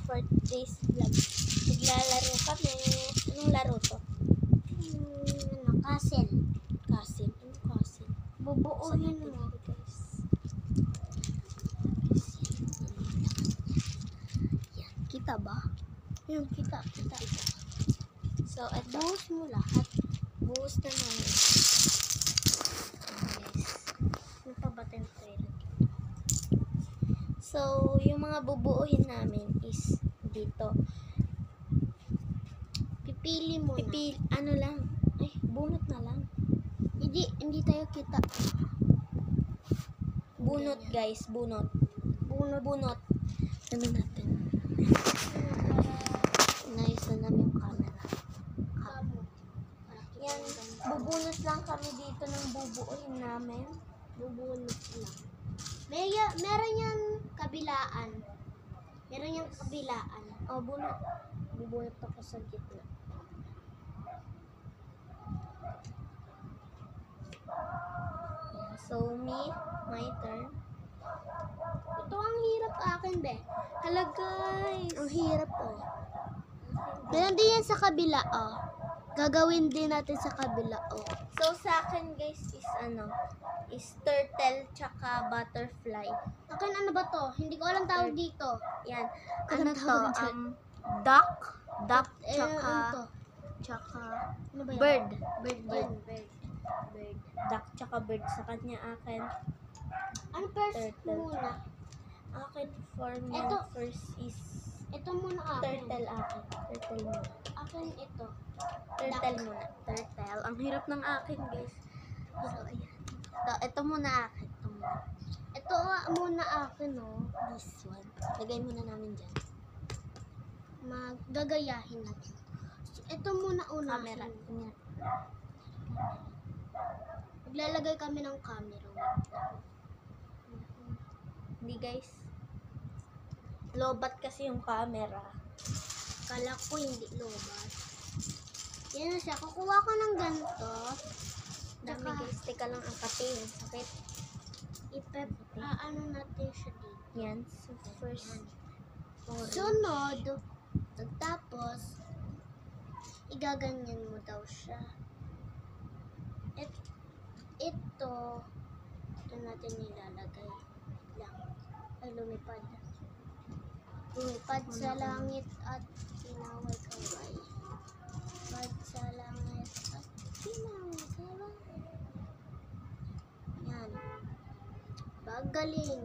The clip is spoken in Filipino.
for today's vlog. Maglalaro kami. Anong laro to? Castle. Castle. Anong castle? Bubuuhin mo. Guys. Yan. Kita ba? Yung kita. So, ito. Buhos mo lahat. Buhos na namin. Guys. Ano pa ba tayong trailer? So, yung mga bubuuhin namin is dito. Pipili mo na. Ano lang. Ay, bunot na lang. Hindi tayo kita. Bunot, guys. Bunot. Bunot. Ano natin? Nice na namin yung camera. Yan. Bubunot lang kami dito ng bubuuhin namin. Bubunot lang. Meron yan kabilaan. Meron yung kabilaan. Oh, bunot. Bubunot ako sa gitna. Yan. So, my turn. Ito ang hirap akin, be. Hala, guys. Ang hirap, oh. Meron din yan sa kabila, oh. Gagawin din natin sa kabila, oh. So, sa akin, guys, is turtle tsaka butterfly. Akin, ano ba to? Hindi ko alam tawag dito. Yan. Anong Ano to? tawag dyan? Duck. Duck Ano to? tsaka Ano ba yan? bird. Bird. Duck tsaka bird sa kanya akin. Ano first Turtle. muna? Akin for me Ito. first is Ito muna akin. turtle akin. Turtle muna. Akin ito. Turtle muna. Turtle. Ang hirap ng akin, guys. So, ayan. Ito muna akin. Ito muna. Ito muna akin, oh. This one. Lagay muna namin dyan. Magagayahin natin. So, ito muna una. Camera. Yan. Maglalagay kami ng camera. Hindi, guys. Lobat kasi yung camera. Kala ko hindi lobat. Yan na siya. Kukuha ko ng ganito. Dami, guys. Teka lang ang kating. Sakit. Ano natin siya dito. Yan. So, first. Sunod. Tapos, igaganyan mo daw siya. Ito natin nilalagay lang. Ay, lumipad. Lumipad sa langit at tinawag kaway. Lumipad sa langit at tinawag kaway. Yan. Bagaling.